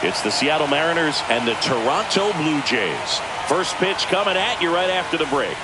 It's the Seattle Mariners and the Toronto Blue Jays. First pitch coming at you right after the break.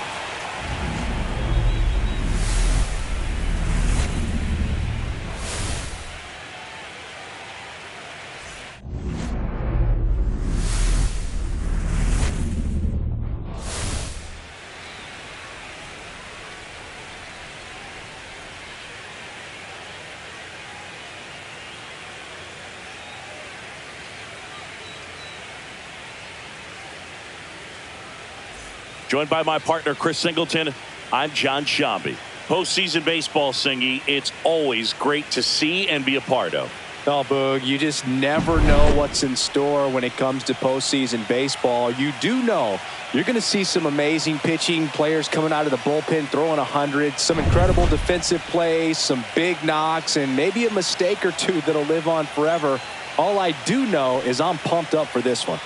Joined by my partner, Chris Singleton, I'm John Shambi. Postseason baseball, Singy, it's always great to see and be a part of. Oh, Boog, you just never know what's in store when it comes to postseason baseball. You do know you're going to see some amazing pitching, players coming out of the bullpen throwing 100, some incredible defensive plays, some big knocks, and maybe a mistake or two that'll live on forever. All I do know is I'm pumped up for this one.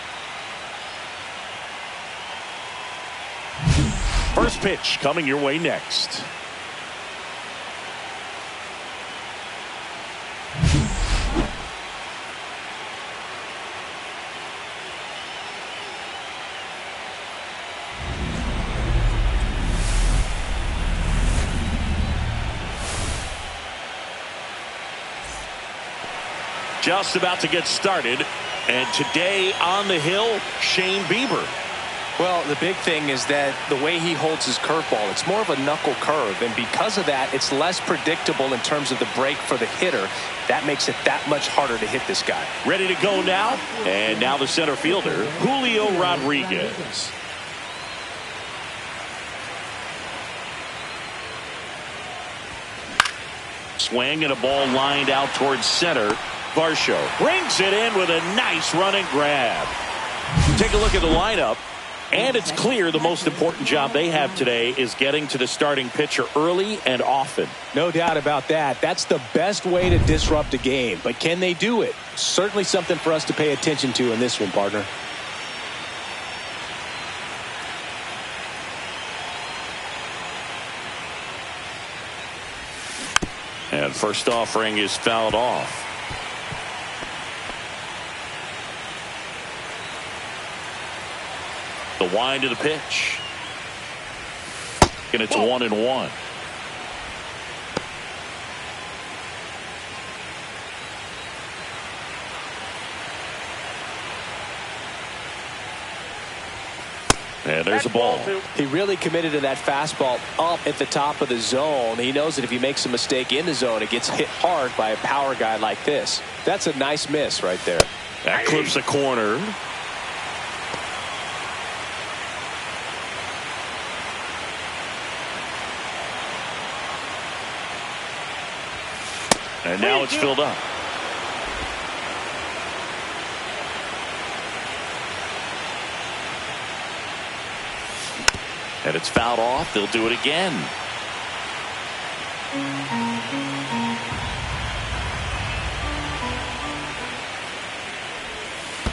First pitch coming your way next. Just about to get started, and today on the hill, Shane Bieber. Well, the big thing is that the way he holds his curveball, it's more of a knuckle curve, and because of that, it's less predictable in terms of the break for the hitter. That makes it that much harder to hit this guy. Ready to go now, and now the center fielder, Julio Rodriguez. Swing and a ball lined out towards center. Varsho brings it in with a nice running grab. Take a look at the lineup. And it's clear the most important job they have today is getting to the starting pitcher early and often. No doubt about that. That's the best way to disrupt a game. But can they do it? Certainly something for us to pay attention to in this one, partner. And first offering is fouled off. The wind of the pitch. And it's 1-1. And there's a ball. He really committed to that fastball up at the top of the zone. He knows that if he makes a mistake in the zone, it gets hit hard by a power guy like this. That's a nice miss right there. That clips a corner. And now it's filled up. And it's fouled off. They'll do it again.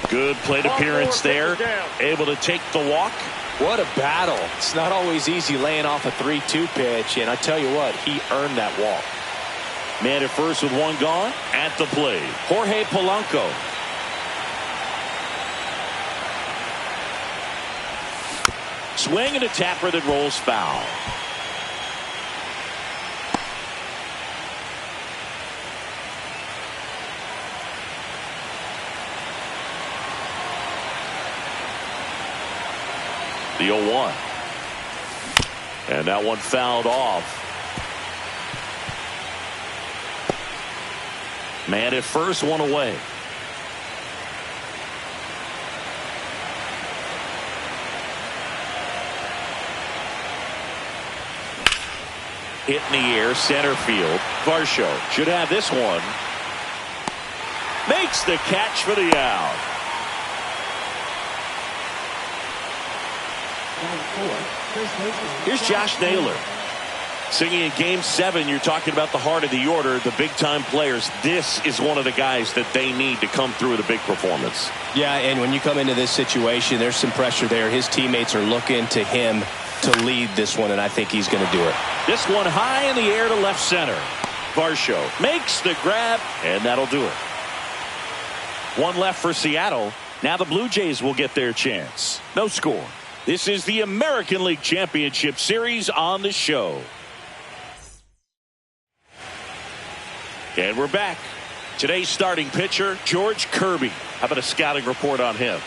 Good plate appearance there. Able to take the walk. What a battle. It's not always easy laying off a 3-2 pitch. And I tell you what, he earned that walk. Man at first with one gone. At the plate, Jorge Polanco. Swing and a tapper that rolls foul. The 0-1. And that one fouled off. Man at first, one away. Hit in the air, center field. Varsho should have this one. Makes the catch for the out. Here's Josh Naylor. Singing in Game 7, you're talking about the heart of the order, the big-time players. This is one of the guys that they need to come through with a big performance. Yeah, and when you come into this situation, there's some pressure there. His teammates are looking to him to lead this one, and I think he's going to do it. This one high in the air to left center. Varsho makes the grab, and that'll do it. One left for Seattle. Now the Blue Jays will get their chance. No score. This is the American League Championship Series on the show. And we're back. Today's starting pitcher, George Kirby. How about a scouting report on him?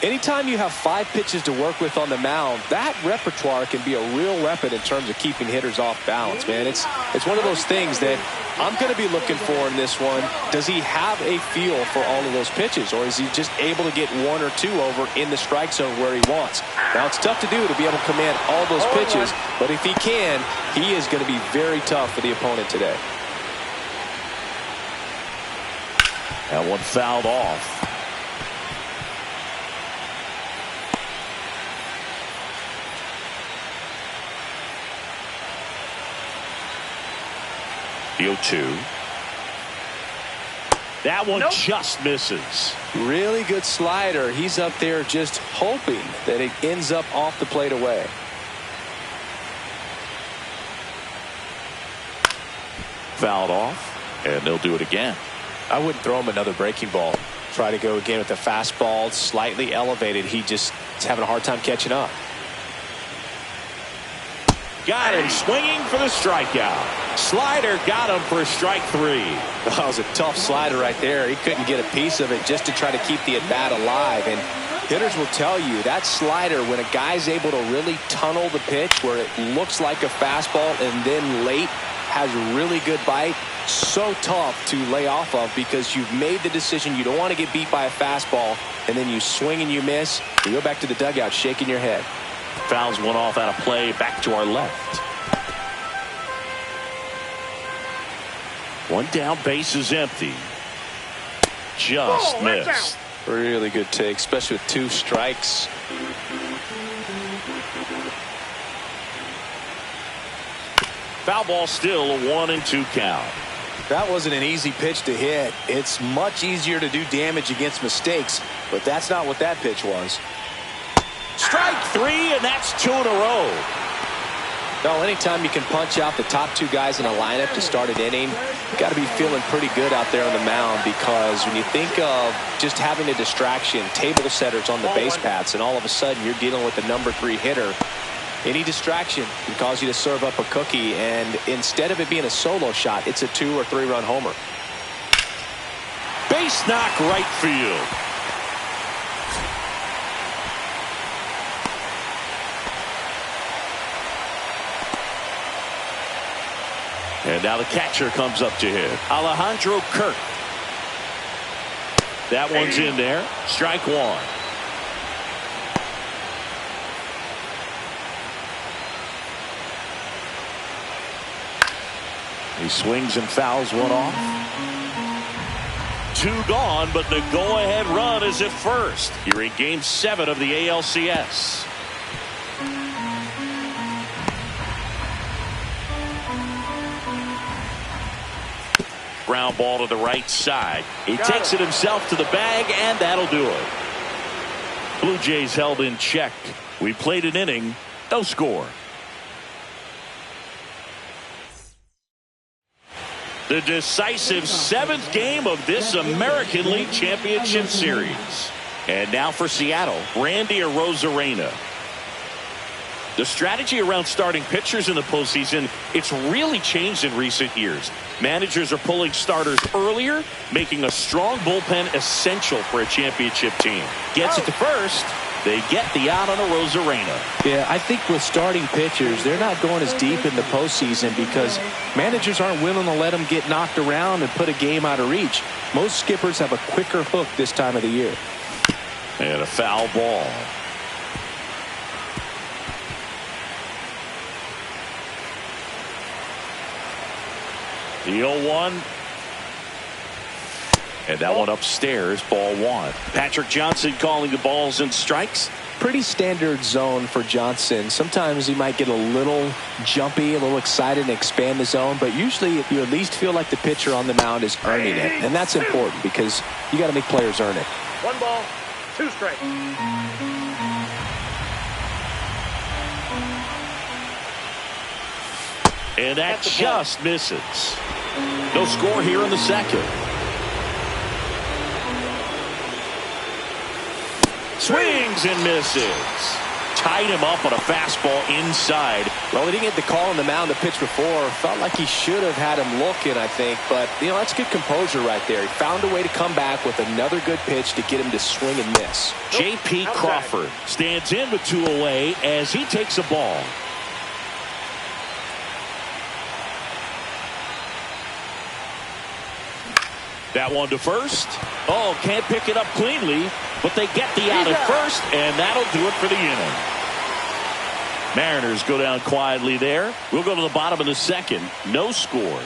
Anytime you have 5 pitches to work with on the mound, that repertoire can be a real weapon in terms of keeping hitters off balance, man. It's one of those things that I'm going to be looking for in this one. Does he have a feel for all of those pitches, or is he just able to get 1 or 2 over in the strike zone where he wants? Now, it's tough to do to be able to command all those pitches, but if he can, he is going to be very tough for the opponent today. That one fouled off. The 0-2. That one just misses. Really good slider. He's up there just hoping that it ends up off the plate away. Fouled off, and they'll do it again. I wouldn't throw him another breaking ball. Try to go again with the fastball, slightly elevated. He just is having a hard time catching up. Got him swinging for the strikeout. Slider got him for strike 3. That was a tough slider right there. He couldn't get a piece of it just to try to keep the at-bat alive. And hitters will tell you that slider, when a guy's able to really tunnel the pitch where it looks like a fastball and then late has really good bite, so tough to lay off of because you've made the decision you don't want to get beat by a fastball, and then you swing and you miss. You go back to the dugout shaking your head. Fouls one off out of play, back to our left. One down, base is empty. Just missed. Really good take, especially with 2 strikes. Foul ball, still a 1-2 count. That wasn't an easy pitch to hit. It's much easier to do damage against mistakes, but that's not what that pitch was. Strike 3, and that's 2 in a row. No, anytime you can punch out the top 2 guys in a lineup to start an inning, you got to be feeling pretty good out there on the mound, because when you think of just having a distraction, table setters on the base paths, and all of a sudden you're dealing with the number 3 hitter, any distraction can cause you to serve up a cookie, and instead of it being a solo shot, it's a 2 or 3 run homer. Base knock right field. And now the catcher comes up to hit. Alejandro Kirk. That one's in there. Strike 1. He swings and fouls one off. 2 gone, but the go-ahead run is at first. Here in Game 7 of the ALCS. Ground ball to the right side. He takes it himself to the bag, and that'll do it. Blue Jays held in check. We played an inning, no score. The decisive 7th game of this American League Championship Series. And now for Seattle, Randy Arozarena. The strategy around starting pitchers in the postseason, it's really changed in recent years. Managers are pulling starters earlier, making a strong bullpen essential for a championship team. Gets it to first. They get the out on Arozarena. Yeah, I think with starting pitchers, they're not going as deep in the postseason because managers aren't willing to let them get knocked around and put a game out of reach. Most skippers have a quicker hook this time of the year. And a foul ball. The 0-1. And that one upstairs, ball 1. Patrick Johnson calling the balls and strikes. Pretty standard zone for Johnson. Sometimes he might get a little jumpy, a little excited and expand the zone, but usually you at least feel like the pitcher on the mound is earning it. And that's important because you got to make players earn it. 1 ball, 2 strikes. And that just misses. No score here in the 2nd. Swings and misses. Tied him up on a fastball inside. Well, he didn't get the call on the mound the pitch before. Felt like he should have had him looking, I think. But, you know, that's good composure right there. He found a way to come back with another good pitch to get him to swing and miss. J.P. Crawford stands in with 2 away as he takes a ball. That one to first. Oh, can't pick it up cleanly, but they get the out at first, and that'll do it for the inning. Mariners go down quietly there. We'll go to the bottom of the second. No score.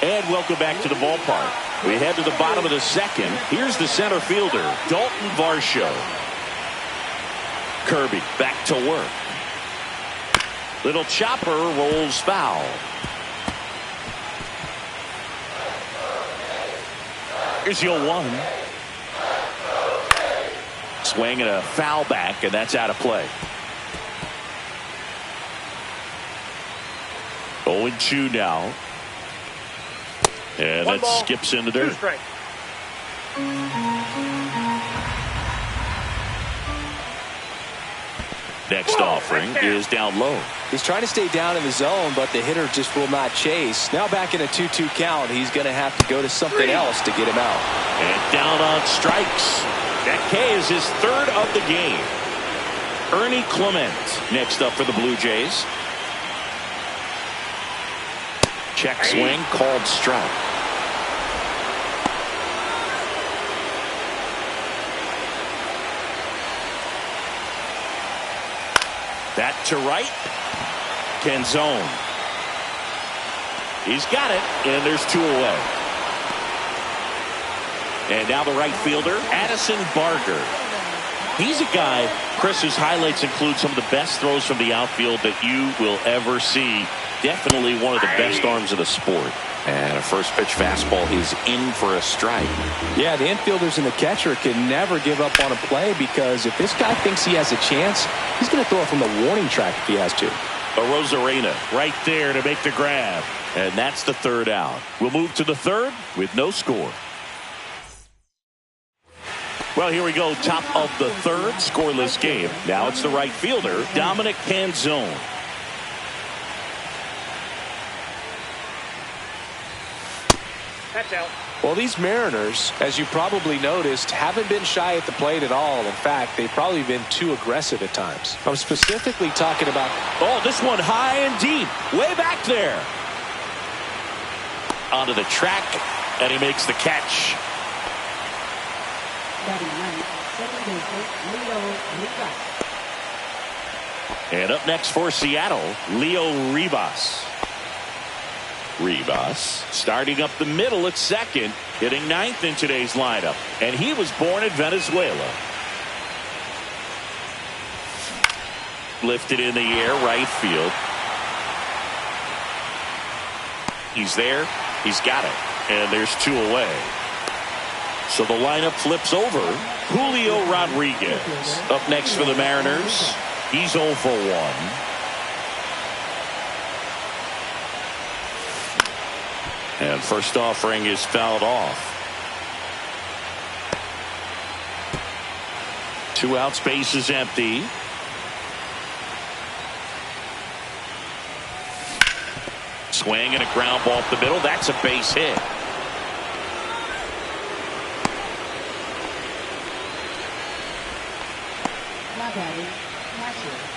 And welcome back to the ballpark. We head to the bottom of the second. Here's the center fielder, Dalton Varsho. Kirby back to work. Little chopper rolls foul. Here's the 0-1. Swing and a foul back, and that's out of play. 0-2 now. And that skips in the dirt. Next offering is down low. He's trying to stay down in the zone, but the hitter just will not chase. Now back in a 2-2 count, he's going to have to go to something else to get him out. And down on strikes. That K is his 3rd of the game. Ernie Clement next up for the Blue Jays. Check swing, called strike. That to right. Canzone. He's got it, and there's 2 away. And now the right fielder, Addison Barger. He's a guy, Chris, whose highlights include some of the best throws from the outfield that you will ever see. Definitely one of the best arms of the sport. And a first pitch fastball, he's in for a strike. Yeah, the infielders and the catcher can never give up on a play, because if this guy thinks he has a chance, he's going to throw it from the warning track if he has to. Rosarena right there to make the grab. And that's the 3rd out. We'll move to the 3rd with no score. Well, here we go. Top of the 3rd, scoreless game. Now it's the right fielder, Dominic Canzone. That's out. Well, these Mariners, as you probably noticed, haven't been shy at the plate at all. In fact, they've probably been too aggressive at times. I'm specifically talking about... Oh, this one high and deep. Way back there. Onto the track, and he makes the catch. And up next for Seattle, Leo Rivas. Rivas starting up the middle at second, hitting 9th in today's lineup. And he was born in Venezuela. Lifted in the air, right field. He's there. He's got it. And there's 2 away. So the lineup flips over. Julio Rodriguez up next for the Mariners. He's 0 for 1. And first offering is fouled off. 2 outs, base is empty. Swing and a ground ball up the middle. That's a base hit.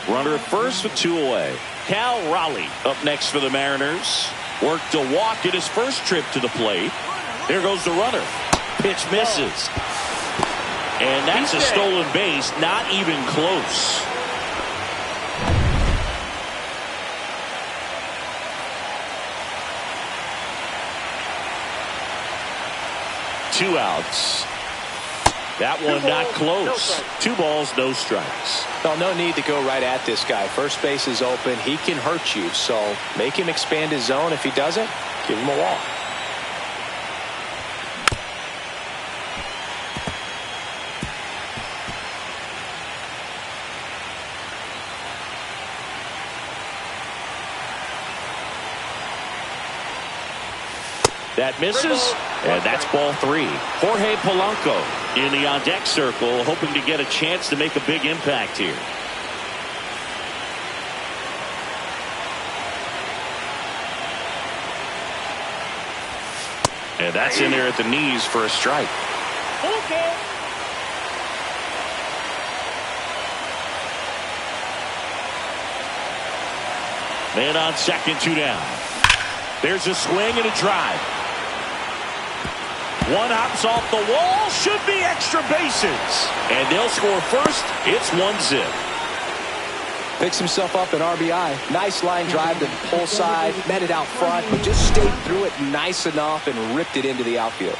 Runner at first with 2 away. Cal Raleigh up next for the Mariners. Worked a walk in his first trip to the plate. There goes the runner. Pitch misses. And that's a stolen base. Not even close. Two outs. That one not close. 2 balls, no strikes. Well, no need to go right at this guy. First base is open. He can hurt you. So make him expand his zone. If he doesn't, give him a walk. That misses. And that's ball 3. Jorge Polanco in the on-deck circle, hoping to get a chance to make a big impact here. And that's in there at the knees for a strike. Okay. Man on second, 2 down. There's a swing and a drive. One hops off the wall, should be extra bases. And they'll score first. It's 1-zip. Picks himself up an RBI. Nice line drive to the pull side. Met it out front, but just stayed through it nice enough and ripped it into the outfield.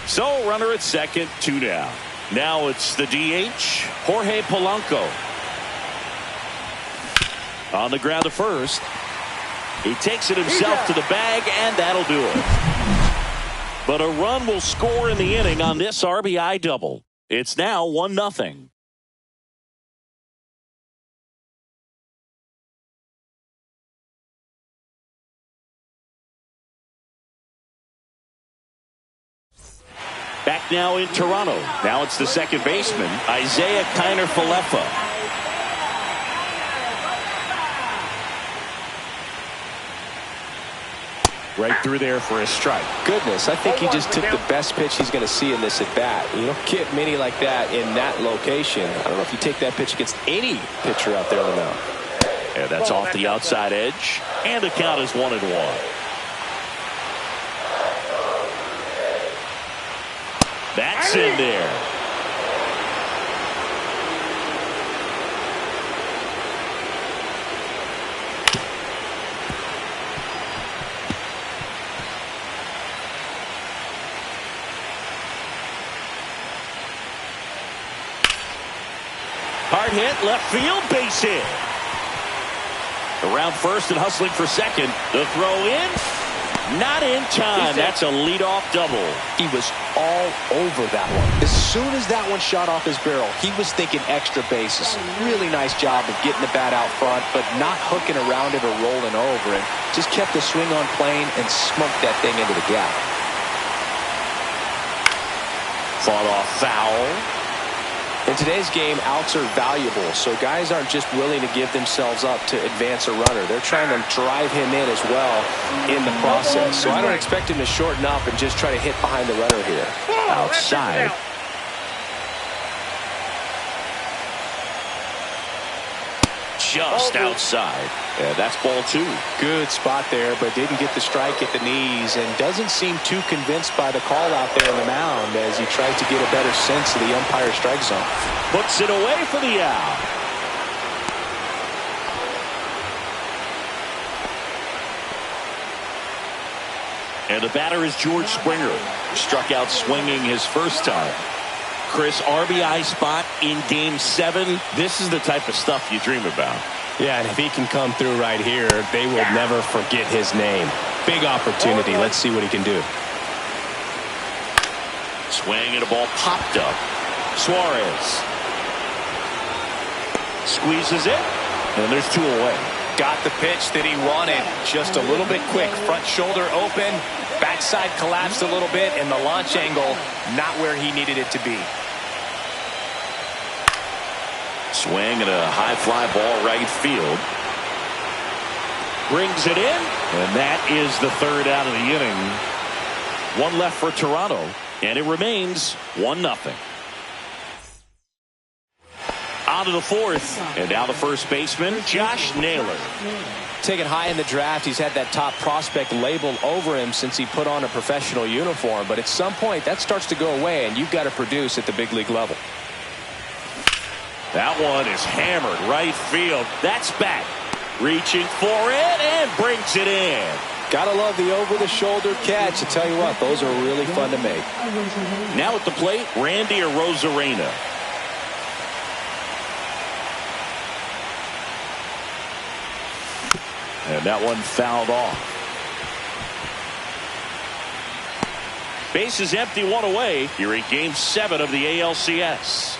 So runner at second, 2 down. Now it's the DH, Jorge Polanco. On the ground to first. He takes it himself to the bag, and that'll do it. But a run will score in the inning on this RBI double. It's now 1-0. Back now in Toronto. Now it's the second baseman, Isaiah Kiner-Falefa. Right through there for a strike. Goodness, I think he just took the best pitch he's going to see in this at bat. You don't get many like that in that location. I don't know if you take that pitch against any pitcher out there on the mound. And that's off the outside edge. And the count is 1-1. That's in there. Hard hit, left field, base hit. Around first and hustling for second. The throw in. Not in time. That's a leadoff double. He was all over that one. As soon as that one shot off his barrel, he was thinking extra bases. Really nice job of getting the bat out front, but not hooking around it or rolling over it. Just kept the swing on plane and smoked that thing into the gap. Fought off foul. In today's game, outs are valuable, so guys aren't just willing to give themselves up to advance a runner. They're trying to drive him in as well in the process. So I don't expect him to shorten up and just try to hit behind the runner here. Outside. Just outside. Yeah, that's ball 2. Good spot there, but didn't get the strike at the knees and doesn't seem too convinced by the call out there on the mound as he tried to get a better sense of the umpire's strike zone. Puts it away for the out. And the batter is George Springer. Struck out swinging his first time. Chris, RBI spot in Game 7. This is the type of stuff you dream about. Yeah, and if he can come through right here, they will never forget his name. Big opportunity. Let's see what he can do. Swing and a ball popped up. Suarez squeezes it, and there's 2 away. Got the pitch that he wanted. Just a little bit quick. Front shoulder open. Backside collapsed a little bit, and the launch angle not where he needed it to be. Swing and a high fly ball right field. Brings it in, and that is the 3rd out of the inning. 1 left for Toronto, and it remains 1-0. On to the 4th, and now the first baseman, Josh Naylor. Taken high in the draft, he's had that top prospect label over him since he put on a professional uniform, but at some point that starts to go away, and you've got to produce at the big league level. That one is hammered right field. That's back. Reaching for it and brings it in. Gotta love the over-the-shoulder catch. I tell you what, those are really fun to make. Now at the plate, Randy Arozarena. And that one fouled off. Base is empty, 1 away here in Game 7 of the ALCS.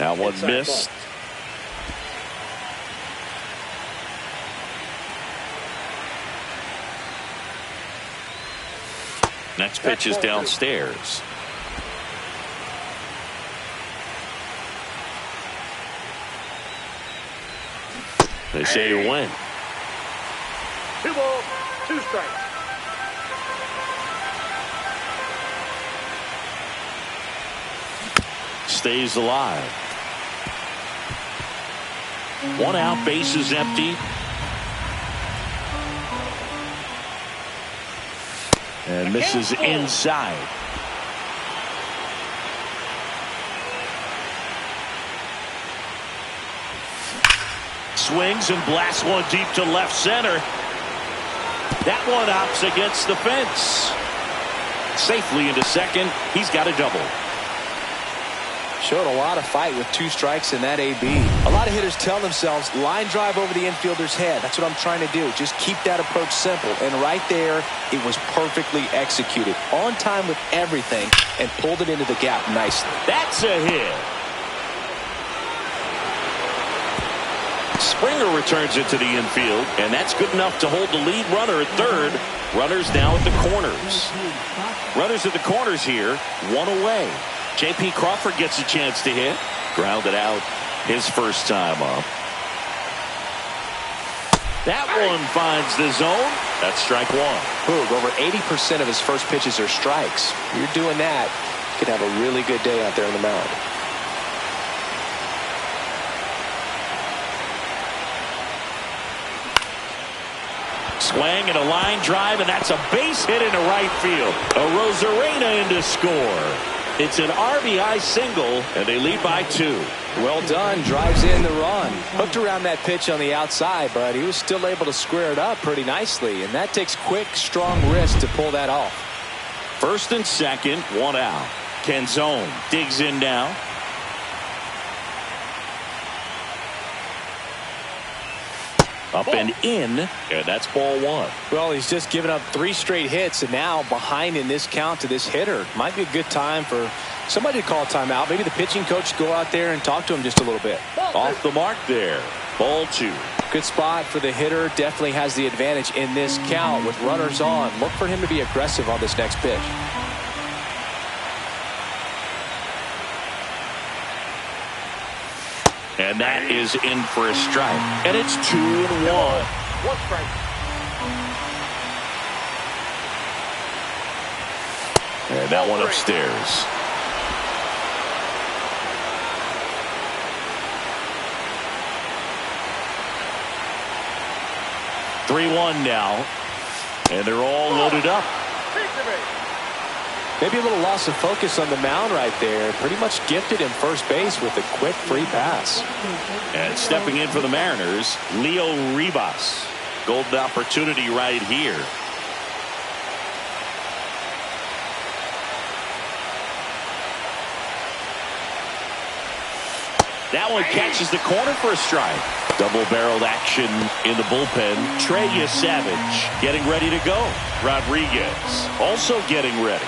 That one missed. Next pitch is downstairs. They say you win. 2 balls, 2 strikes. Stays alive. 1 out, base is empty. And misses inside. Swings and blasts one deep to left center. That one opts against the fence. Safely into second. He's got a double. Showed a lot of fight with 2 strikes in that AB. A lot of hitters tell themselves, line drive over the infielder's head. That's what I'm trying to do. Just keep that approach simple. And right there, it was perfectly executed. On time with everything and pulled it into the gap nicely. That's a hit. Springer returns it to the infield, and that's good enough to hold the lead runner at third. Runners now at the corners. Runners at the corners here, 1 away. J.P. Crawford gets a chance to hit. Grounded out his first time up. That one finds the zone. That's strike 1. Boog, over 80% of his first pitches are strikes. You're doing that, you could have a really good day out there on the mound. Swing and a line drive, and that's a base hit into right field. A Rosarena in to score. It's an RBI single, and they lead by 2. Well done. Drives in the run. Hooked around that pitch on the outside, but he was still able to square it up pretty nicely, and that takes quick, strong wrist to pull that off. First and second, 1 out. Canzone digs in now. Up and in, and that's ball 1. Well, he's just given up 3 straight hits, and now behind in this count to this hitter. Might be a good time for somebody to call timeout. Maybe the pitching coach go out there and talk to him just a little bit. Off the mark there. Ball 2. Good spot for the hitter. Definitely has the advantage in this count with runners on. Look for him to be aggressive on this next pitch. And that is in for a strike. And it's 2-1. 1 strike. And that one upstairs. (3-1) now. And they're all loaded up. Maybe a little loss of focus on the mound right there. Pretty much gifted him first base with a quick free pass. And stepping in for the Mariners, Leo Ribas. Golden opportunity right here. That one catches the corner for a strike. Double-barreled action in the bullpen. Trey Savage getting ready to go. Rodriguez also getting ready.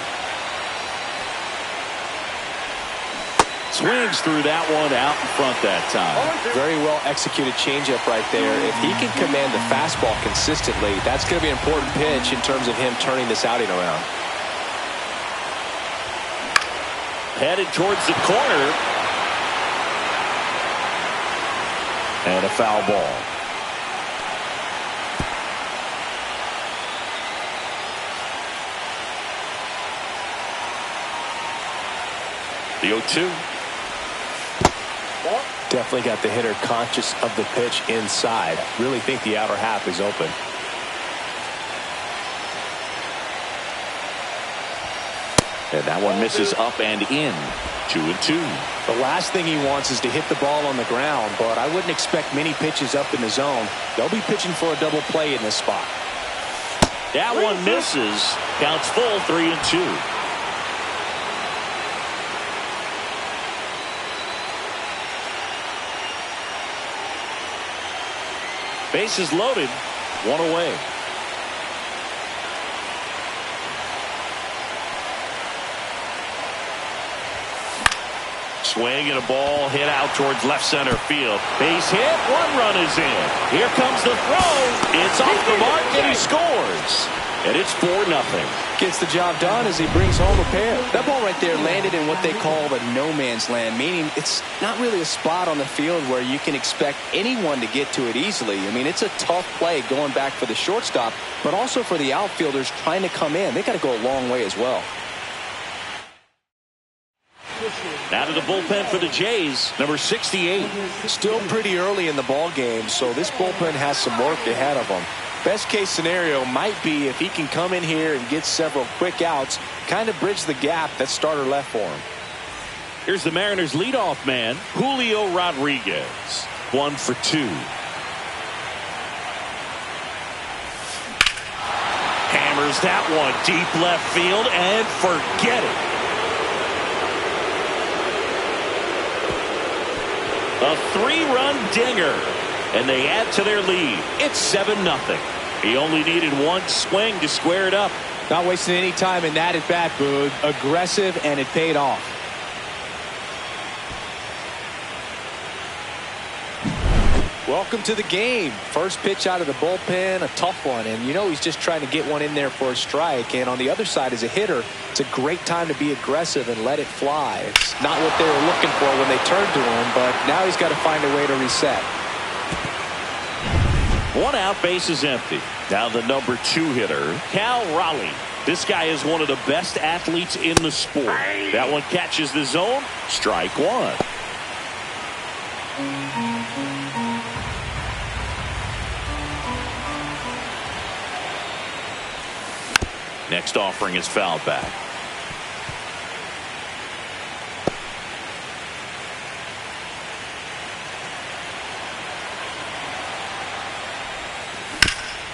Swings through that one out in front that time. Very well executed changeup right there. If he can command the fastball consistently, that's going to be an important pitch in terms of him turning this outing around. Headed towards the corner. And a foul ball. The 0-2. Definitely got the hitter conscious of the pitch inside. Really think the outer half is open. And that one misses up and in. 2-2. The last thing he wants is to hit the ball on the ground, but I wouldn't expect many pitches up in the zone. They'll be pitching for a double play in this spot. That one misses. Counts full. 3-2. Bases loaded, 1 away. Swing and a ball hit out towards left center field. Base hit. One run is in. Here comes the throw. It's off the mark and he scores. And it's 4-0. Gets the job done as he brings home a pair. That ball right there landed in what they call the no man's land, meaning it's not really a spot on the field where you can expect anyone to get to it easily. I mean, it's a tough play going back for the shortstop, but also for the outfielders trying to come in. They got to go a long way as well. Out of the bullpen for the Jays, number 68. Still pretty early in the ball game, so this bullpen has some work ahead of them. Best case scenario might be if he can come in here and get several quick outs, kind of bridge the gap that starter left for him. Here's the Mariners leadoff man, Julio Rodriguez. 1 for 2. Hammers that one deep left field and forget it. A 3-run dinger, and they add to their lead. It's 7-0. He only needed one swing to square it up. Not wasting any time in that at bat, Boog. Aggressive, and it paid off. Welcome to the game. First pitch out of the bullpen, a tough one. And you know he's just trying to get one in there for a strike. And on the other side, as a hitter, it's a great time to be aggressive and let it fly. It's not what they were looking for when they turned to him, but now he's got to find a way to reset. 1 out, base is empty. Now the number 2 hitter, Cal Raleigh. This guy is one of the best athletes in the sport. That one catches the zone. Strike 1. Next offering is fouled back.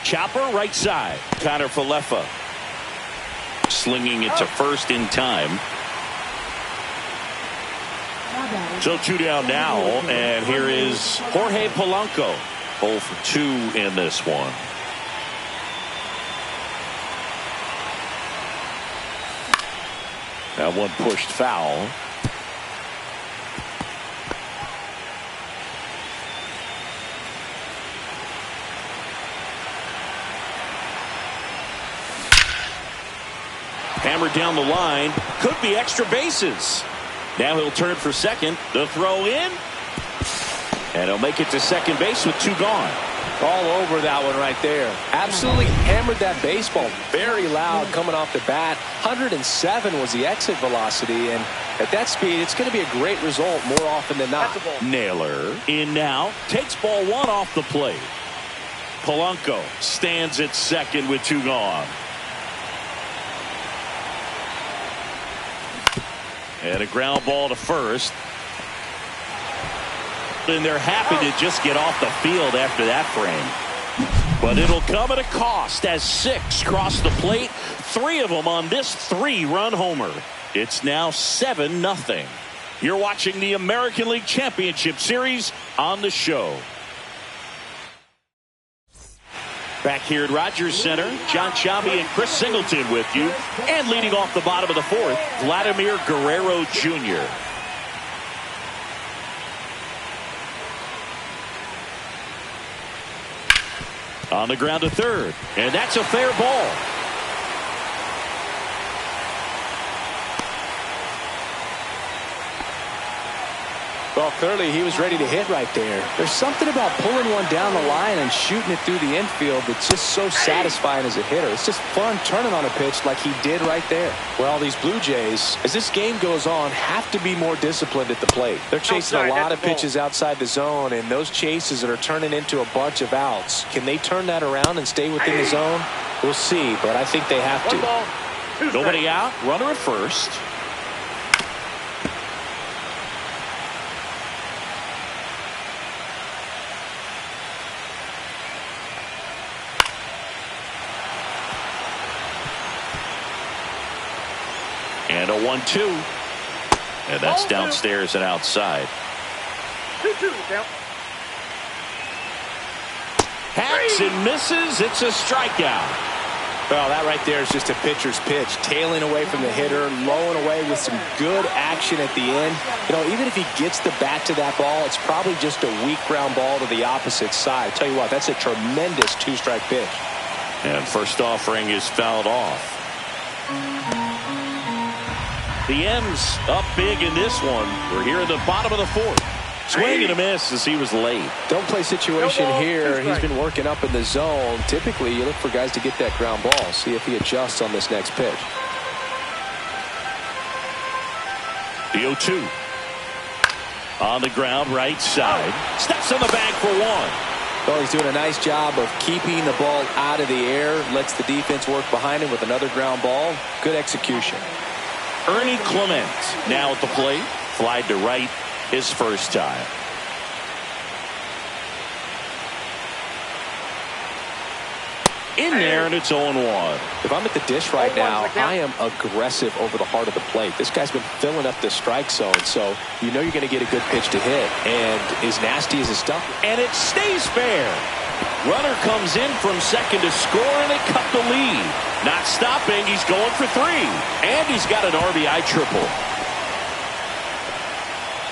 Chopper right side. Connor Falefa slinging it to first in time. So 2 down now, and here is Jorge Polanco. 0 for 2 in this one. That one pushed foul. Hammered down the line. Could be extra bases. Now he'll turn for second. The throw in. And he'll make it to second base with 2 gone. All over that one right there. Absolutely hammered that baseball. Very loud coming off the bat. 107 was the exit velocity. And at that speed, it's going to be a great result more often than not. Naylor in now. Takes ball 1 off the plate. Polanco stands at second with 2 gone. And a ground ball to first. And they're happy to just get off the field after that frame. But it'll come at a cost as 6 cross the plate. 3 of them on this 3-run homer. It's now 7-0. You're watching the American League Championship Series on the show. Back here at Rogers Center, John Sciambi and Chris Singleton with you. And leading off the bottom of the 4th, Vladimir Guerrero Jr. On the ground to third. And that's a fair ball. Well, clearly he was ready to hit right there. There's something about pulling one down the line and shooting it through the infield that's just so satisfying as a hitter. It's just fun turning on a pitch like he did right there. Well, these Blue Jays, as this game goes on, have to be more disciplined at the plate. They're chasing a lot of pitches outside the zone, and those chases that are turning into a bunch of outs. Can they turn that around and stay within the zone? We'll see, but I think they have to. Nobody out, runner at first. And a 1-2. And that's downstairs and outside. 2-2 count. Hacks and misses. It's a strikeout. Well, that right there is just a pitcher's pitch. Tailing away from the hitter, lowing away with some good action at the end. You know, even if he gets the bat to that ball, it's probably just a weak ground ball to the opposite side. I tell you what, that's a tremendous two-strike pitch. And first offering is fouled off. The M's up big in this one. We're here in the bottom of the fourth. Swing and a miss as he was late. Don't play situation here. He's been working up in the zone. Typically, you look for guys to get that ground ball. See if he adjusts on this next pitch. The 0-2. On the ground, right side. Steps on the bag for one. Well, he's doing a nice job of keeping the ball out of the air. Lets the defense work behind him with another ground ball. Good execution. Ernie Clement now at the plate. Flied to right his first time. In there, and it's 0-1. If I'm at the dish right now, I am aggressive over the heart of the plate. This guy's been filling up the strike zone, so you know you're going to get a good pitch to hit. And as nasty as his stuff. And it stays fair. Runner comes in from second to score, and they cut the lead. Not stopping, he's going for three. And he's got an RBI triple.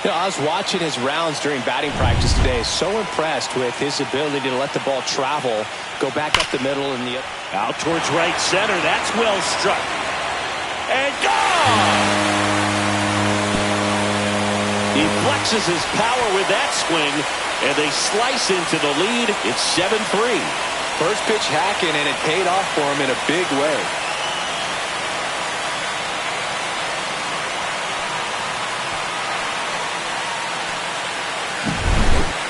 You know, I was watching his rounds during batting practice today. So impressed with his ability to let the ball travel, go back up the middle, and the out towards right center. That's well struck. And gone! He flexes his power with that swing, and they slice into the lead. It's 7-3. First pitch hacking, and it paid off for him in a big way.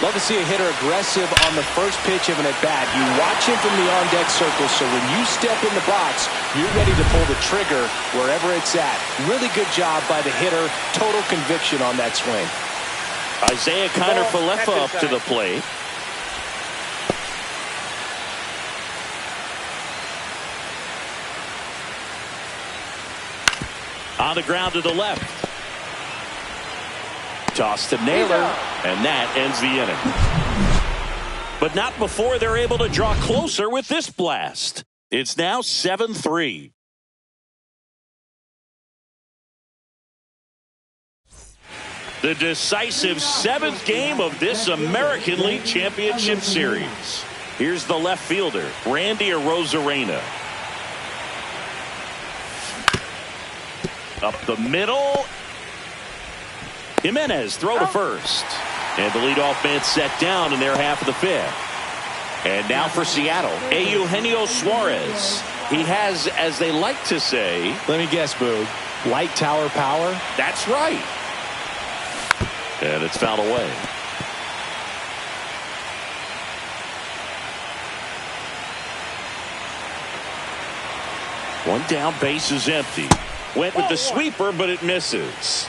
Love to see a hitter aggressive on the first pitch of an at-bat. You watch him from the on-deck circle, so when you step in the box, you're ready to pull the trigger wherever it's at. Really good job by the hitter. Total conviction on that swing. Isaiah Kiner-Falefa up to the plate. On the ground to the left. Toss to Naylor, and that ends the inning. But not before they're able to draw closer with this blast. It's now 7-3. The decisive seventh game of this American League Championship Series. Here's the left fielder, Randy Arozarena. Up the middle. Jimenez throw to first. And the leadoff man set down in their half of the fifth. And now for Seattle, Eugenio Suarez. He has, as they like to say, let me guess, Boog, light tower power? That's right. And it's fouled away. One down, base is empty. Went with the sweeper, but it misses.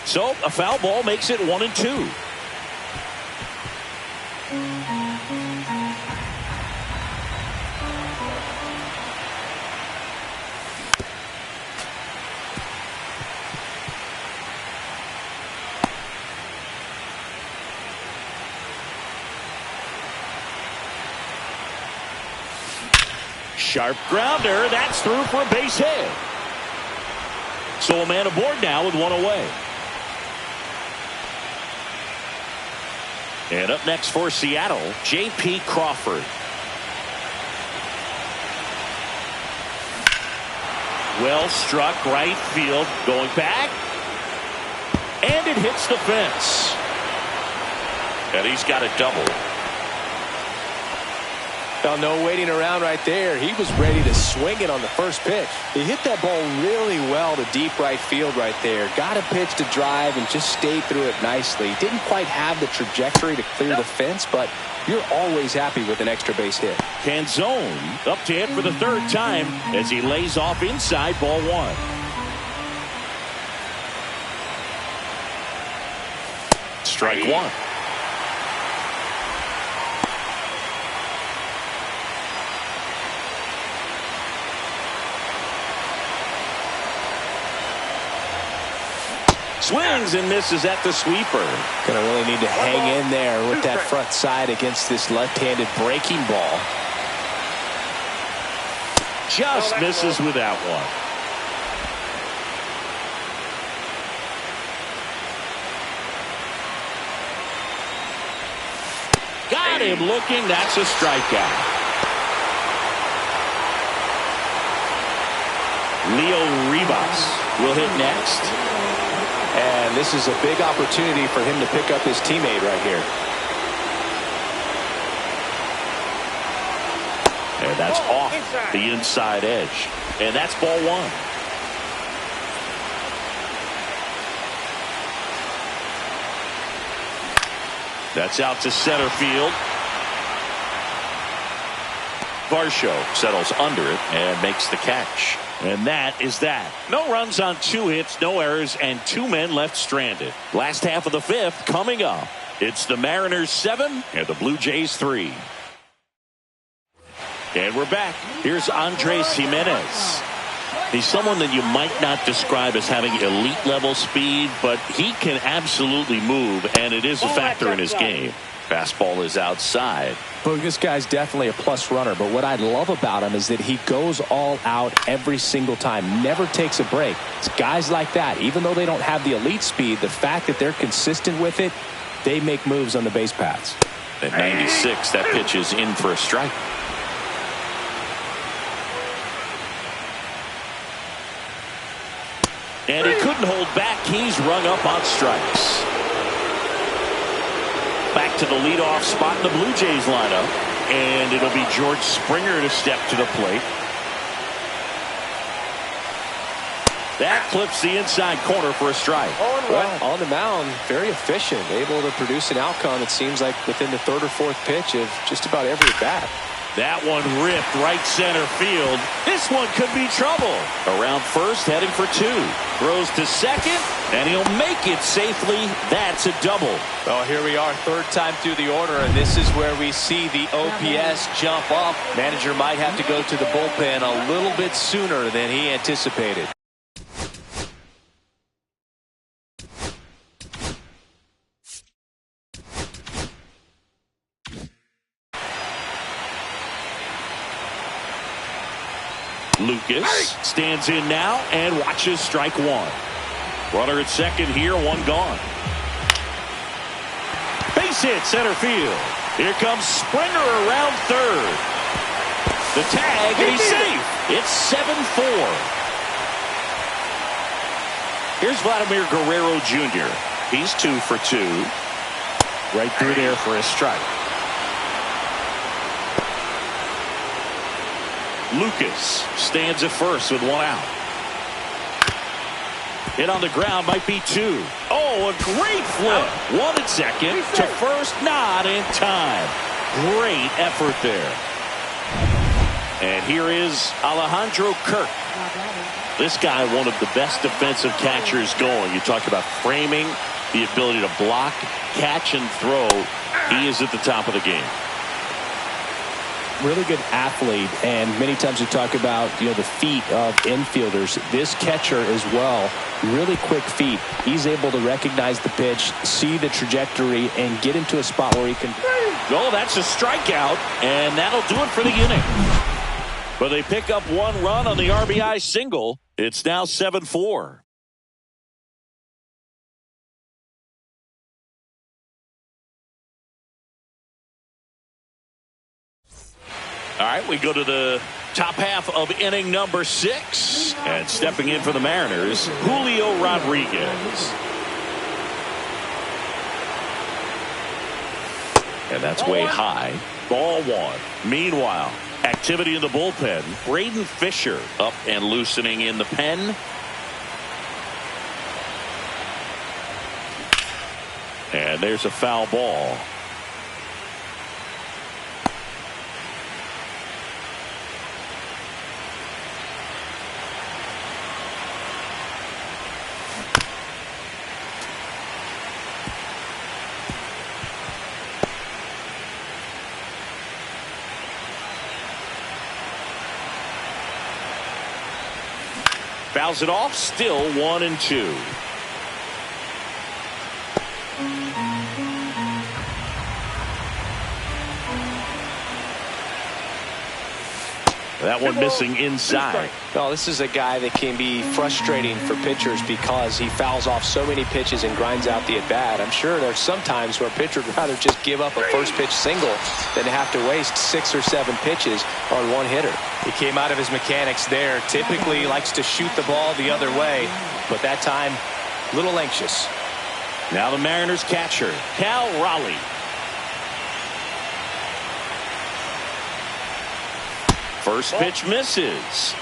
So a foul ball makes it 1-2. Sharp grounder. That's through for a base hit. So a man aboard now with one away. And up next for Seattle, J.P. Crawford. Well struck right field. Going back. And it hits the fence. And he's got a double. Well, no waiting around right there. He was ready to swing it on the first pitch. He hit that ball really well to deep right field right there. Got a pitch to drive and just stayed through it nicely. Didn't quite have the trajectory to clear the fence, but you're always happy with an extra base hit. Canzone up to hit for the third time as he lays off inside ball one. Strike one. Swings and misses at the sweeper. Gonna really need to hang in there with that front side against this left-handed breaking ball. Just misses with that one. Got him looking. That's a strikeout. Leo Ribas will hit next. And this is a big opportunity for him to pick up his teammate right here. And that's off the inside edge. And that's ball one. That's out to center field. Varsho settles under it and makes the catch. And that is that. No runs on 2 hits, no errors, and 2 men left stranded. Last half of the 5th coming up. It's the Mariners 7 and the Blue Jays 3. And we're back. Here's Andres Jimenez. He's someone that you might not describe as having elite level speed, but he can absolutely move, and it is a factor in his game. Fastball is outside. Well, this guy's definitely a plus runner, but what I love about him is that he goes all out every single time, never takes a break. It's guys like that, even though they don't have the elite speed, the fact that they're consistent with it, they make moves on the base paths. At 96, that pitch is in for a strike. And he couldn't hold back. He's rung up on strikes. Back to the leadoff spot in the Blue Jays lineup. And it'll be George Springer to step to the plate. That clips the inside corner for a strike. Well, on the mound, very efficient, able to produce an outcome, it seems like, within the 3rd or 4th pitch of just about every bat. That one ripped right center field. This one could be trouble. Around first, heading for 2. Throws to second, and he'll make it safely. That's a double. Well, here we are, 3rd time through the order, and this is where we see the OPS jump up. Manager might have to go to the bullpen a little bit sooner than he anticipated. Lucas stands in now and watches strike 1. Runner at second here, 1 gone. Base hit center field. Here comes Springer around 3rd. The tag, and he's safe. It's 7-4. Here's Vladimir Guerrero Jr. He's 2 for 2. Right through there for a strike. Lucas stands at first with 1 out. Hit on the ground, might be 2. Oh, a great flip. 1 at second to first, not in time. Great effort there. And here is Alejandro Kirk. This guy, one of the best defensive catchers going. You talk about framing, the ability to block, catch, and throw. He is at the top of the game. Really good athlete, and many times we talk about the feet of infielders. This catcher as well, really quick feet. He's able to recognize the pitch, see the trajectory, and get into a spot where he can. Oh, that's a strikeout, and that'll do it for the inning. But they pick up 1 run on the RBI single. It's now 7-4. All right, we go to the top half of inning number 6. And stepping in for the Mariners, Julio Rodriguez. And that's way high. Ball 1. Meanwhile, activity in the bullpen. Braden Fisher up and loosening in the pen. And there's a foul ball. Fouls it off, still 1-2. That one missing inside. Well, this is a guy that can be frustrating for pitchers because he fouls off so many pitches and grinds out the at-bat. I'm sure there's some times where a pitcher would rather just give up a first pitch single than have to waste 6 or 7 pitches on one hitter. He came out of his mechanics there. Typically likes to shoot the ball the other way, but that time a little anxious. Now the Mariners catcher, Cal Raleigh. First pitch misses.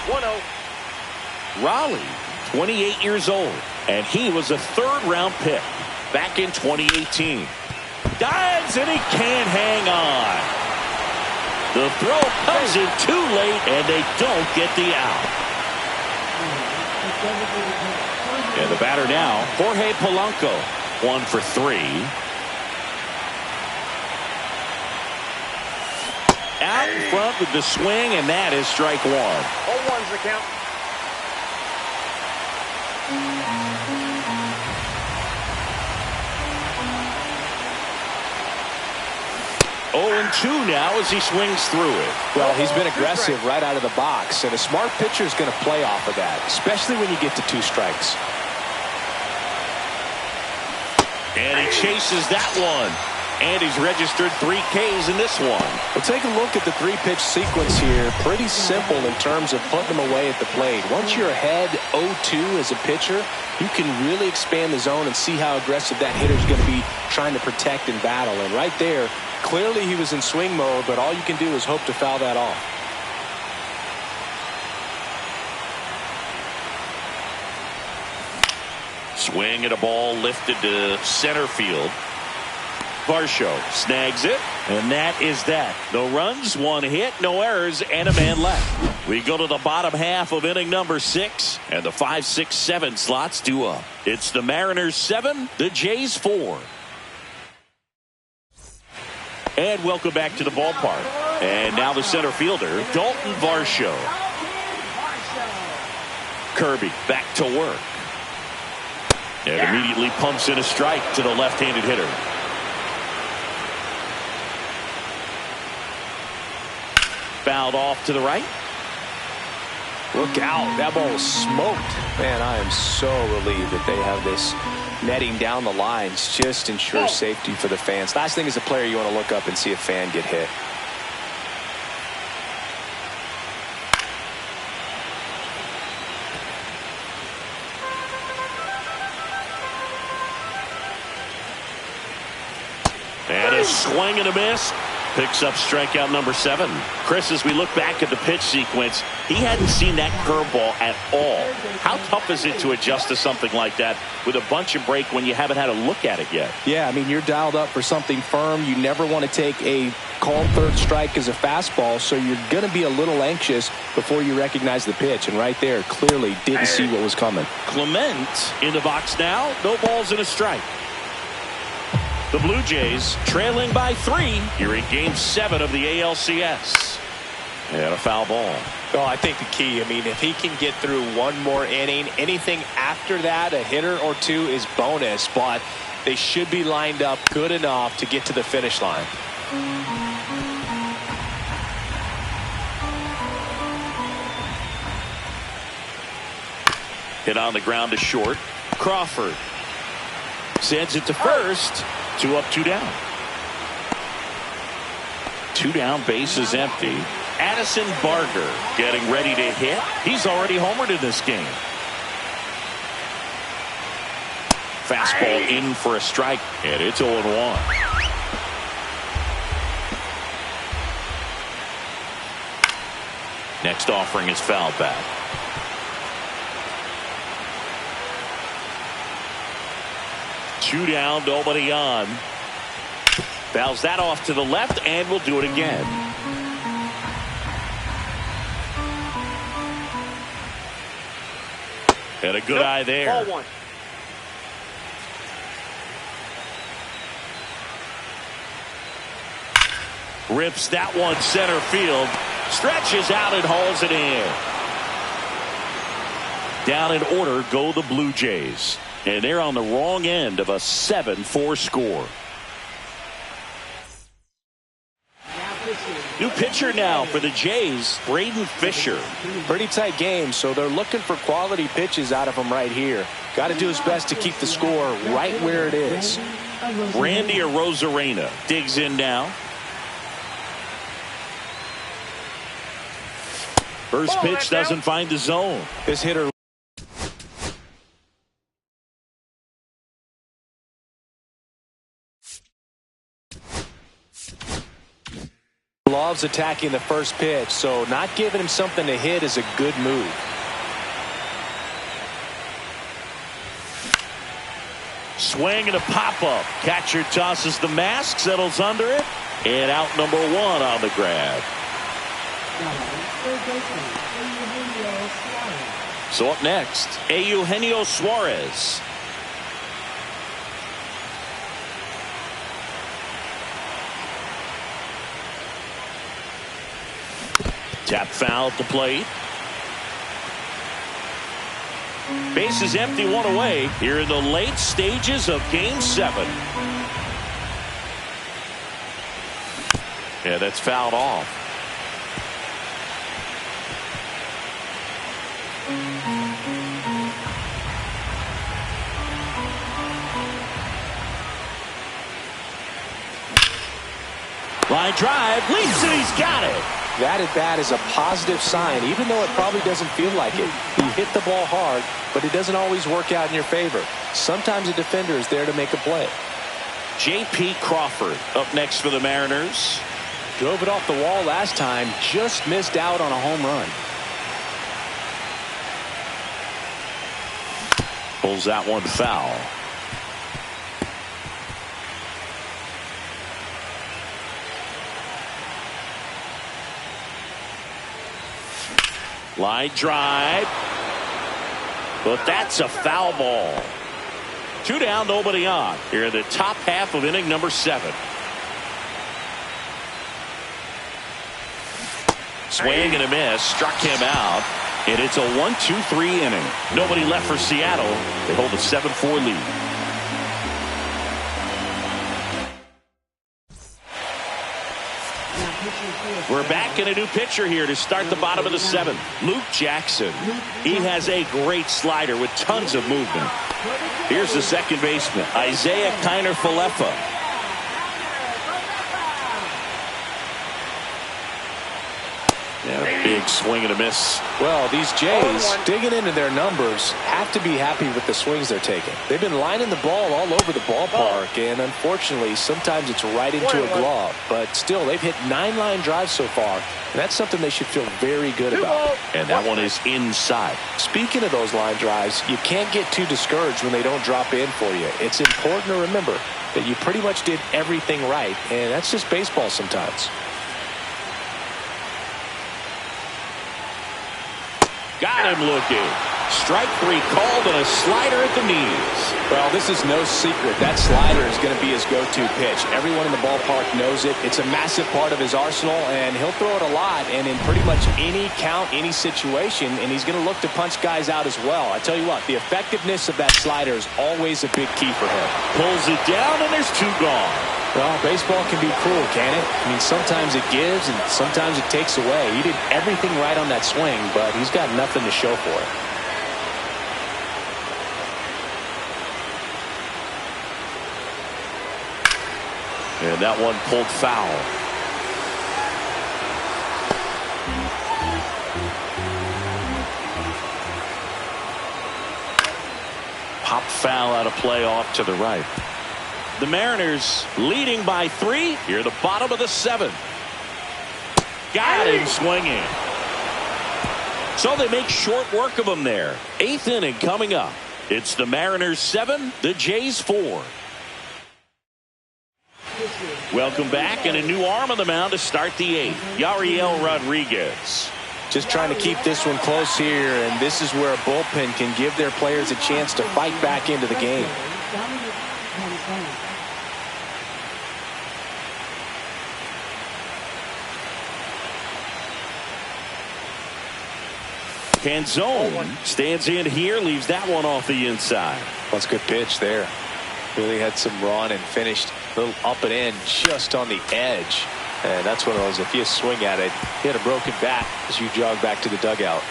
1-0. Raleigh, 28 years old, and he was a third-round pick back in 2018. Dives, and he can't hang on. The throw comes in too late, and they don't get the out. And the batter now, Jorge Polanco, 1 for 3. Out in front with the swing, and that is strike 1. 0-1's the count. And 2 now as he swings through it. Well, he's been aggressive right out of the box, and a smart pitcher is going to play off of that, especially when you get to 2 strikes. And he chases that one. And he's registered 3 Ks in this one. Well, take a look at the 3-pitch sequence here. Pretty simple in terms of putting them away at the plate. Once you're ahead 0-2 as a pitcher, you can really expand the zone and see how aggressive that hitter is going to be trying to protect and battle. And right there, clearly he was in swing mode, but all you can do is hope to foul that off. Swing and a ball lifted to center field. Varsho snags it, and that is that. No runs, 1 hit, no errors, and a man left. We go to the bottom half of inning number 6, and the 5, 6, 7 slots due up. It's the Mariners 7, the Jays 4. And welcome back to the ballpark. And now the center fielder, Dalton Varsho. Kirby back to work. And immediately pumps in a strike to the left-handed hitter. Fouled off to the right. Look out. That ball was smoked. Man, I am so relieved that they have this netting down the lines. Just ensures safety for the fans. Last thing as a player, you want to look up and see a fan get hit. And a swing and a miss. Picks up strikeout number 7. Chris, as we look back at the pitch sequence, he hadn't seen that curveball at all. How tough is it to adjust to something like that with a bunch of break when you haven't had a look at it yet? Yeah, I mean, you're dialed up for something firm. You never want to take a called third strike as a fastball, so you're going to be a little anxious before you recognize the pitch. And right there, clearly didn't see what was coming. Clement in the box now. No balls and a strike. The Blue Jays trailing by 3 here in Game 7 of the ALCS. And a foul ball. Oh, I think the key, I mean, if he can get through 1 more inning, anything after that, a hitter or 2 is bonus, but they should be lined up good enough to get to the finish line. Hit on the ground to short. Crawford sends it to first. 2 up, 2 down. 2 down, base is empty. Addison Barger getting ready to hit. He's already homered in this game. Fastball in for a strike, and it's 0-1. Next offering is fouled back. Two down, nobody on. Fouls that off to the left, and we'll do it again. And a good eye there. Ball 1. Rips that one center field. Stretches out and hauls it in. Down in order go the Blue Jays. And they're on the wrong end of a 7-4 score. New pitcher now for the Jays, Braden Fisher. Pretty tight game, so they're looking for quality pitches out of him right here. Got to do his best to keep the score right where it is. Randy Arozarena digs in now. First pitch doesn't find the zone. This hitter loves attacking the first pitch, so not giving him something to hit is a good move. Swing and a pop-up. Catcher tosses the mask, settles under it, and out number one on the grab. So up next, Eugenio Suarez. Tap foul at the plate. Base is empty, one away here in the late stages of Game 7. Yeah, that's fouled off. Line drive, leaps and he's got it. That at bat is a positive sign, even though it probably doesn't feel like it. You hit the ball hard, but it doesn't always work out in your favor. Sometimes a defender is there to make a play. J.P. Crawford up next for the Mariners. Drove it off the wall last time, just missed out on a home run. Pulls that one foul. Line drive. But that's a foul ball. 2 down, nobody on. Here in the top half of inning number 7. Swing and a miss. Struck him out. And it's a 1-2-3 inning. Nobody left for Seattle. They hold a 7-4 lead. We're back in a new pitcher here to start the bottom of the 7th. Luke Jackson. He has a great slider with tons of movement. Here's the second baseman, Isaiah Kiner-Falefa. And a big swing and a miss. Well, these Jays, digging into their numbers, have to be happy with the swings they're taking. They've been lining the ball all over the ballpark, and unfortunately, sometimes it's right into a glove. But still, they've hit 9 line drives so far, and that's something they should feel very good about. And that one is inside. Speaking of those line drives, you can't get too discouraged when they don't drop in for you. It's important to remember that you pretty much did everything right, and that's just baseball sometimes. Got him looking. Strike 3 called and a slider at the knees. Well, this is no secret. That slider is going to be his go-to pitch. Everyone in the ballpark knows it. It's a massive part of his arsenal, and he'll throw it a lot and in pretty much any count, any situation, and he's going to look to punch guys out as well. I tell you what, the effectiveness of that slider is always a big key for him. Pulls it down, and there's 2 gone. Well, baseball can be cruel, can it? I mean, sometimes it gives and sometimes it takes away. He did everything right on that swing, but he's got nothing to show for it. And that one pulled foul. Pop foul out of play off to the right. The Mariners leading by 3 here at the bottom of the 7th. Got him swinging. So they make short work of him there. 8th inning coming up. It's the Mariners 7, the Jays 4. Welcome back, and a new arm on the mound to start the 8th. Yariel Rodriguez. Just trying to keep this one close here, and this is where a bullpen can give their players a chance to fight back into the game. Canzone stands in here, leaves that one off the inside. That's a good pitch there. Really had some run and finished a little up and in just on the edge. And that's one of those, if you swing at it, hit a broken bat as you jog back to the dugout.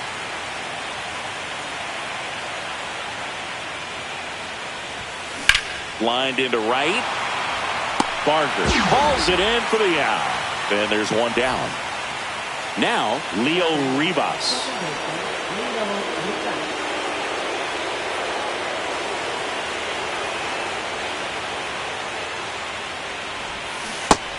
Lined into right. Barker hauls it in for the out. And there's one down. Now, Leo Rivas.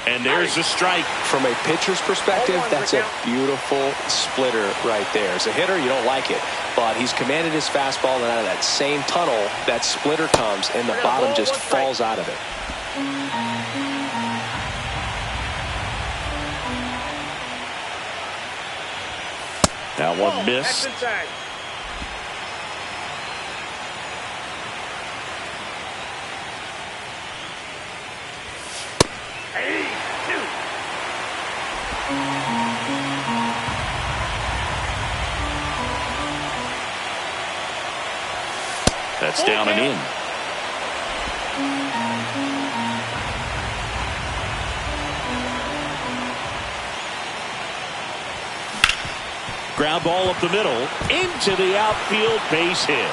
And there's a strike. From a pitcher's perspective, that's a beautiful splitter right there. As a hitter, you don't like it, but he's commanded his fastball, and out of that same tunnel, that splitter comes, and the bottom just falls out of it. That one missed. That's down and in. Ground ball up the middle into the outfield, base hit.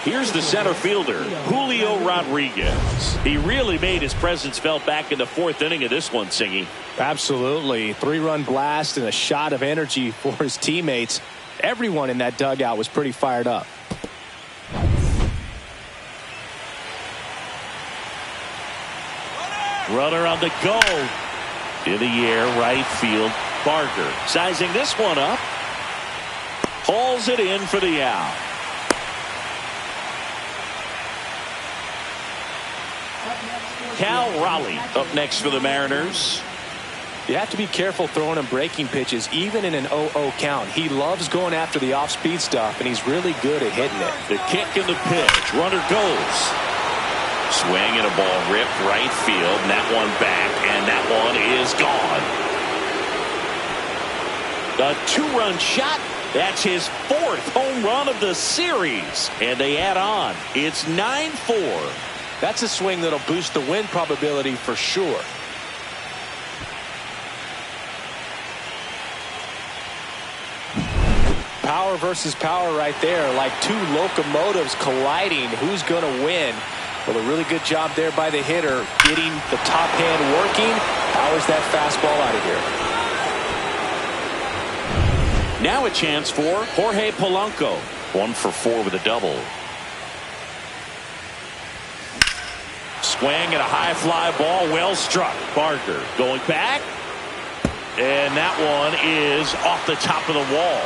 Here's the center fielder, Julio Rodriguez. He really made his presence felt back in the fourth inning of this one, Singy. Absolutely. 3-run blast and a shot of energy for his teammates. Everyone in that dugout was pretty fired up. Runner on the go. In the air, right field. Barker sizing this one up. Hauls it in for the out. Cal Raleigh up next for the Mariners. You have to be careful throwing him breaking pitches, even in an 0-0 count. He loves going after the off-speed stuff, and he's really good at hitting it. The kick and the pitch. Runner goes. Swing and a ball ripped right field, and that one back, and that one is gone. A two-run shot. That's his fourth home run of the series, and they add on. It's 9-4. That's a swing that'll boost the win probability for sure. Power versus power right there, like two locomotives colliding. Who's going to win? Well, a really good job there by the hitter, getting the top hand working. Powers that fastball out of here. Now a chance for Jorge Polanco. 1 for 4 with a double. Swing and a high fly ball, well struck. Barker going back, and that one is off the top of the wall.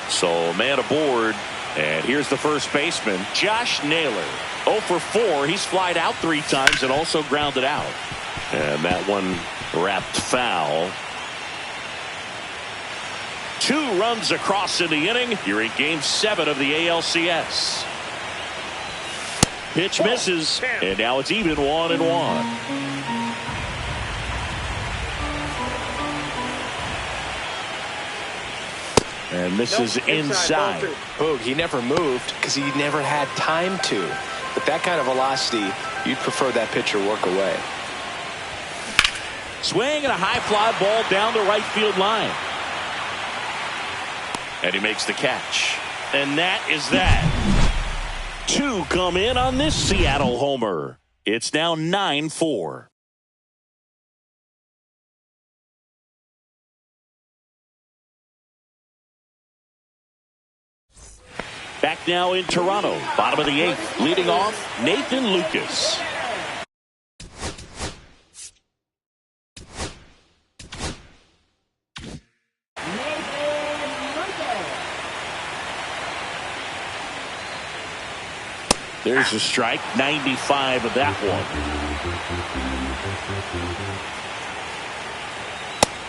So man aboard, and here's the first baseman, Josh Naylor. 0 for 4. He's flied out 3 times and also grounded out. And that one wrapped foul. 2 runs across in the inning. You're in Game 7 of the ALCS. Pitch misses, and now it's even 1-1. And this is inside. Boog, he never moved because he never had time to. But that kind of velocity, you'd prefer that pitcher work away. Swing and a high fly ball down the right field line. And he makes the catch. And that is that. 2 come in on this Seattle homer. It's now 9-4. Back now in Toronto, bottom of the 8th, leading off Nathan Lucas. There's a strike, 95 of that one.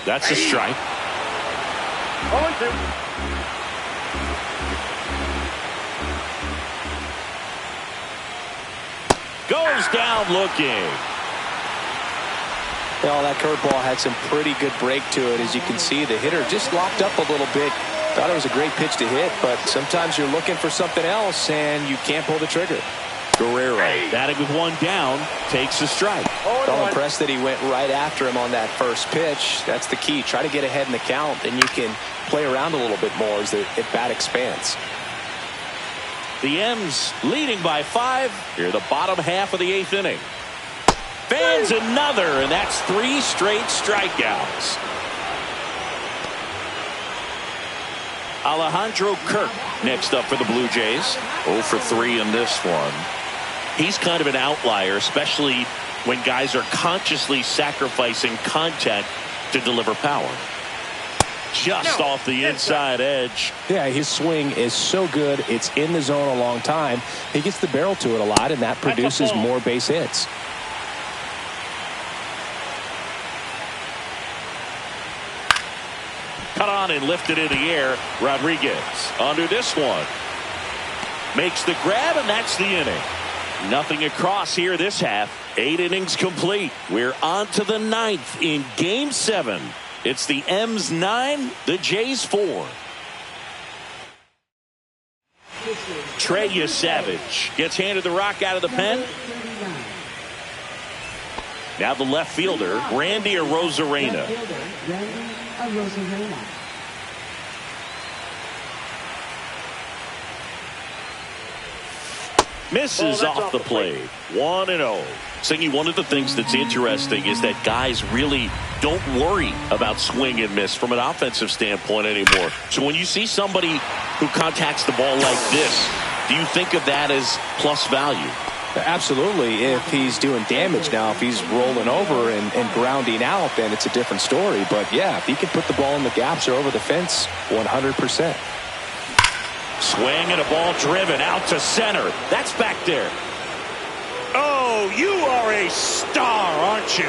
That's a strike. 0-2. Goes down looking. Well, that curveball had some pretty good break to it. As you can see, the hitter just locked up a little bit, Thought it was a great pitch to hit, but sometimes you're looking for something else and you can't pull the trigger. Guerrero, batting with one down, takes a strike. I'm impressed that he went right after him on that first pitch. That's the key. Try to get ahead in the count, and you can play around a little bit more as the at-bat expands. The M's leading by 5 here, the bottom half of the 8th inning. Fans another, and that's 3 straight strikeouts. Alejandro Kirk next up for the Blue Jays. 0 for 3 in this one. He's kind of an outlier, especially when guys are consciously sacrificing contact to deliver power. Just off the inside edge. Yeah, his swing is so good. It's in the zone a long time. He gets the barrel to it a lot, and that produces more base hits. Cut on and lifted in the air. Rodriguez under this one. Makes the grab, and that's the inning. Nothing across here this half. 8 innings complete. We're on to the 9th in Game 7. It's the M's 9, the J's 4. Trey Savage gets handed the rock out of the pen. Now the left fielder, Randy Arozarena. Misses off the plate. 1-0. Singy, one of the things that's interesting is that guys really don't worry about swing and miss from an offensive standpoint anymore. So when you see somebody who contacts the ball like this, do you think of that as plus value? Absolutely. If he's doing damage now, if he's rolling over and grounding out, then it's a different story. But yeah, if he can put the ball in the gaps or over the fence, 100%. Swing and a ball driven out to center. That's back there. Oh, you are a star, aren't you?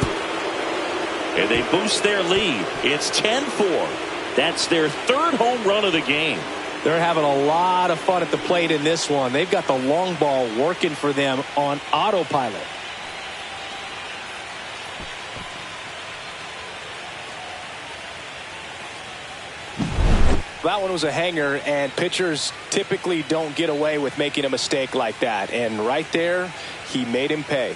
And they boost their lead. It's 10-4. That's their 3rd home run of the game. They're having a lot of fun at the plate in this one. They've got the long ball working for them on autopilot. That one was a hanger, and pitchers typically don't get away with making a mistake like that. And right there, he made him pay.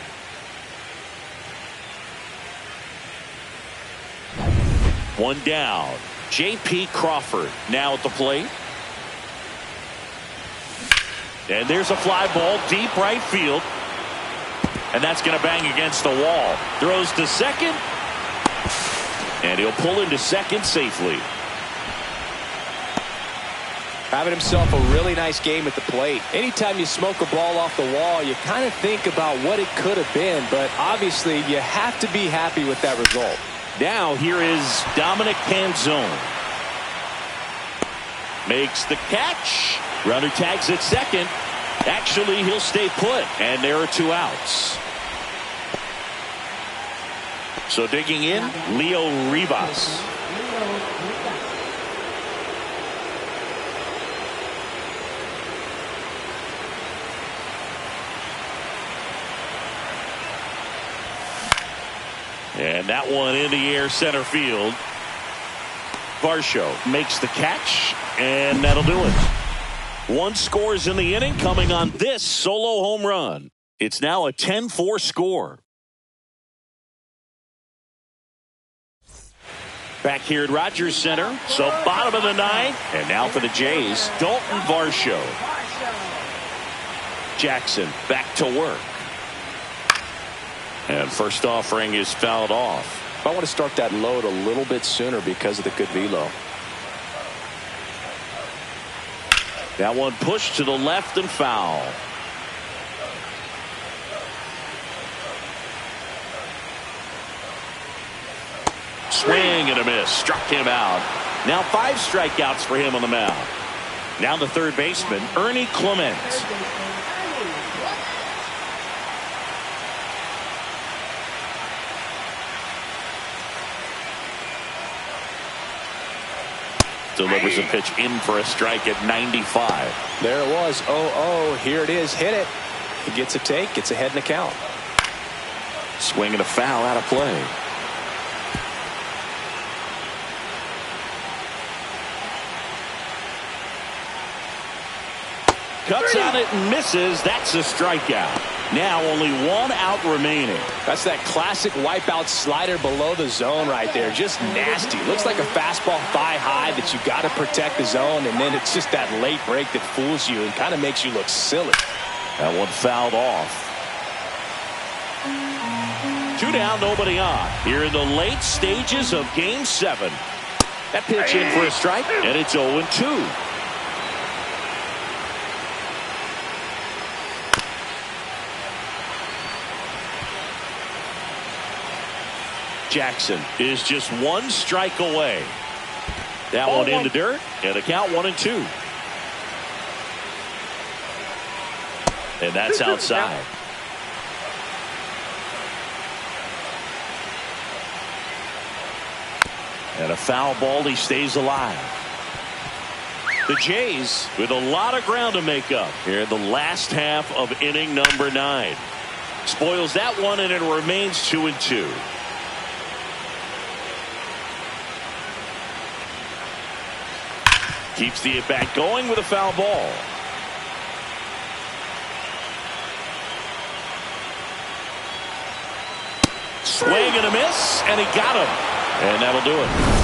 One down. J.P. Crawford now at the plate. And there's a fly ball deep right field. And that's going to bang against the wall. Throws to second. And he'll pull into second safely. Having himself a really nice game at the plate. Anytime you smoke a ball off the wall, you kind of think about what it could have been. But obviously, you have to be happy with that result. Now here is Dominic Canzone. Makes the catch. Runner tags at second. Actually, he'll stay put. And there are 2 outs. So digging in, Leo Rivas. And that one in the air center field. Varsho makes the catch, and that'll do it. 1 scores in the inning coming on this solo home run. It's now a 10-4 score. Back here at Rogers Center, so bottom of the 9th, and now for the Jays, Dalton Varsho. Jackson back to work. And first offering is fouled off. I want to start that load a little bit sooner because of the good velo. That one pushed to the left and foul. Swing and a miss. Struck him out. Now 5 strikeouts for him on the mound. Now the third baseman, Ernie Clement. Delivers a pitch in for a strike at 95. There it was. 0-0. Here it is. Hit it. He gets a take. Gets ahead in the count. Swing and a foul out of play. Cuts on it and misses. That's a strikeout. Now only one out remaining. That's that classic wipeout slider below the zone right there. Just nasty. Looks like a fastball thigh high that you got to protect the zone, and then it's just that late break that fools you and kind of makes you look silly. That one fouled off. 2 down, nobody on. Here in the late stages of Game 7. That pitch in for a strike, and it's 0-2. Jackson is just 1 strike away. That one in the dirt, and a count 1-2. And that's outside. And a foul ball, he stays alive. The Jays with a lot of ground to make up here in the last half of inning number 9. Spoils that one, and it remains 2-2. Keeps the at-bat going with a foul ball. Swing and a miss, and he got him. And that'll do it.